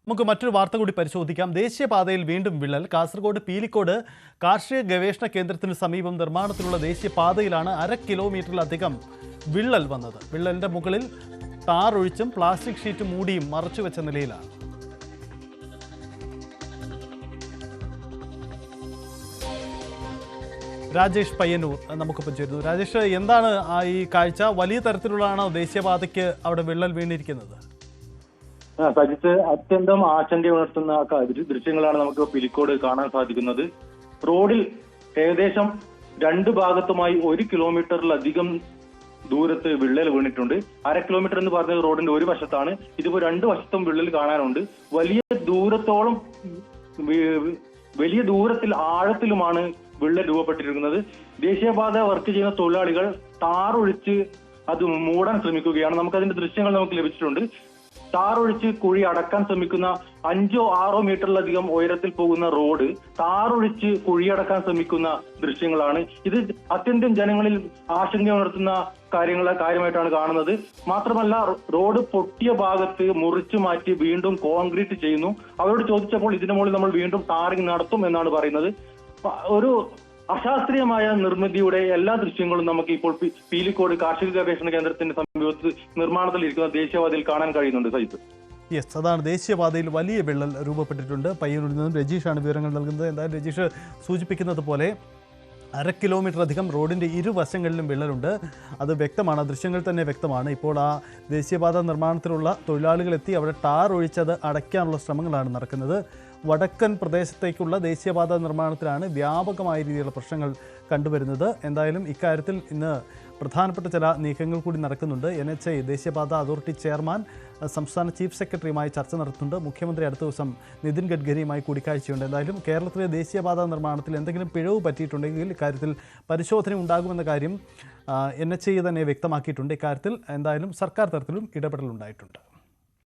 നമുക്ക് മറ്റൊരു വാർത്ത കൂടി പരിശോധിക്കാം. ദേശീയപാതയിൽ വീണ്ടും വിള്ളൽ. കാസർഗോഡ് പീലിക്കോട് കാർഷിക ഗവേഷണ കേന്ദ്രത്തിന് സമീപം നിർമ്മാണത്തിലുള്ള ദേശീയപാതയിലാണ് 1/2 കിലോമീറ്ററിലധികം വിള്ളൽ വന്നത്. വിള്ളലിന്റെ മുകളിൽ ടാർ ഒഴിച്ചും പ്ലാസ്റ്റിക് ഷീറ്റ് മൂടിയും മറച്ചുവെച്ച നിലയിലാണ്. രാജേഷ് പയ്യന്നൂർ നമുക്കൊപ്പം ചേരുന്നു. രാജേഷ്, എന്താണ് ഈ കാഴ്ച? വലിയ തരത്തിലുള്ളതാണോ ദേശീയപാതയ്ക്ക് അവിടെ വിള്ളൽ വീണിരിക്കുന്നത്? സജിത്ത്, അത്യന്തം ആശങ്കയുണർത്തുന്ന ദൃശ്യങ്ങളാണ് നമുക്ക് പിലിക്കോട് കാണാൻ സാധിക്കുന്നത്. റോഡിൽ ഏകദേശം 2 ഭാഗത്തുമായി 1 കിലോമീറ്ററിലധികം ദൂരത്ത് വിള്ളൽ വീണിട്ടുണ്ട്. 1/2 കിലോമീറ്റർ എന്ന് പറഞ്ഞത് റോഡിന്റെ ഒരു വശത്താണ്. ഇതിപ്പോ 2 വശത്തും വിള്ളൽ കാണാനുണ്ട്. വലിയ ദൂരത്തിൽ ആഴത്തിലുമാണ് വിള്ളൽ രൂപപ്പെട്ടിരിക്കുന്നത്. ദേശീയപാത വർക്ക് ചെയ്യുന്ന തൊഴിലാളികൾ ടാറൊഴിച്ച് അത് മൂടാൻ ശ്രമിക്കുകയാണ്. നമുക്കതിന്റെ ദൃശ്യങ്ങൾ നമുക്ക് ലഭിച്ചിട്ടുണ്ട്. ടാറൊഴിച്ച് കുഴി അടക്കാൻ ശ്രമിക്കുന്ന 5-6 മീറ്ററിലധികം ഉയരത്തിൽ പോകുന്ന റോഡ് ടാറൊഴിച്ച് കുഴിയടക്കാൻ ശ്രമിക്കുന്ന ദൃശ്യങ്ങളാണ്. ഇത് അത്യന്തം ജനങ്ങളിൽ ആശങ്കയുണർത്തുന്ന കാര്യമായിട്ടാണ് കാണുന്നത്. മാത്രമല്ല, റോഡ് പൊട്ടിയ ഭാഗത്ത് മുറിച്ചു മാറ്റി വീണ്ടും കോൺക്രീറ്റ് ചെയ്യുന്നു. അവരോട് ചോദിച്ചപ്പോൾ ഇതിനു മുകളിൽ നമ്മൾ വീണ്ടും ടാറിംഗ് നടത്തും എന്നാണ് പറയുന്നത്. ഒരു അശാസ്ത്രീയമായ നിർമ്മിതിയുടെ എല്ലാ ദൃശ്യങ്ങളും നമുക്ക് ഇപ്പോൾ പീലിക്കോട് കാർഷിക ഗവേഷണ കേന്ദ്രത്തിന്റെ സമീപത്ത് നിർമ്മാണത്തിലിരിക്കുന്ന ദേശീയപാതയിൽ കാണാൻ കഴിയുന്നുണ്ട്. സജിത്ത്, യെസ്, അതാണ് ദേശീയപാതയിൽ വലിയ വിള്ളൽ രൂപപ്പെട്ടിട്ടുണ്ട്. പയ്യന്നൂരിൽ നിന്നും രജീഷാണ് വിവരങ്ങൾ നൽകുന്നത്. എന്തായാലും രജീഷ് സൂചിപ്പിക്കുന്നത് പോലെ 1/2 കിലോമീറ്ററിലധികം റോഡിൻ്റെ ഇരുവശങ്ങളിലും വിള്ളലുണ്ട്. അത് വ്യക്തമാണ്, ദൃശ്യങ്ങൾ തന്നെ വ്യക്തമാണ്. ഇപ്പോൾ ആ ദേശീയപാത നിർമ്മാണത്തിലുള്ള തൊഴിലാളികളെത്തി അവിടെ ടാർ ഒഴിച്ചത് അടയ്ക്കാനുള്ള ശ്രമങ്ങളാണ് നടക്കുന്നത്. വടക്കൻ പ്രദേശത്തേക്കുള്ള ദേശീയപാത നിർമ്മാണത്തിലാണ് വ്യാപകമായ രീതിയിലുള്ള പ്രശ്നങ്ങൾ കണ്ടുവരുന്നത്. എന്തായാലും ഇക്കാര്യത്തിൽ ഇന്ന് പ്രധാനപ്പെട്ട ചില നീക്കങ്ങൾ കൂടി നടക്കുന്നുണ്ട്. NHAI ദേശീയപാത അതോറിറ്റി ചെയർമാൻ സംസ്ഥാന ചീഫ് സെക്രട്ടറിയുമായി ചർച്ച നടത്തുന്നുണ്ട്. മുഖ്യമന്ത്രി അടുത്ത ദിവസം നിതിൻ ഗഡ്കരിയുമായി കൂടിക്കാഴ്ചയുണ്ട്. എന്തായാലും കേരളത്തിലെ ദേശീയപാത നിർമ്മാണത്തിൽ എന്തെങ്കിലും പിഴവ് പറ്റിയിട്ടുണ്ടെങ്കിൽ ഇക്കാര്യത്തിൽ പരിശോധന ഉണ്ടാകുമെന്ന കാര്യം NHAI തന്നെ വ്യക്തമാക്കിയിട്ടുണ്ട്. ഇക്കാര്യത്തിൽ എന്തായാലും സർക്കാർ തലത്തിലും ഇടപെടലുണ്ടായിട്ടുണ്ട്.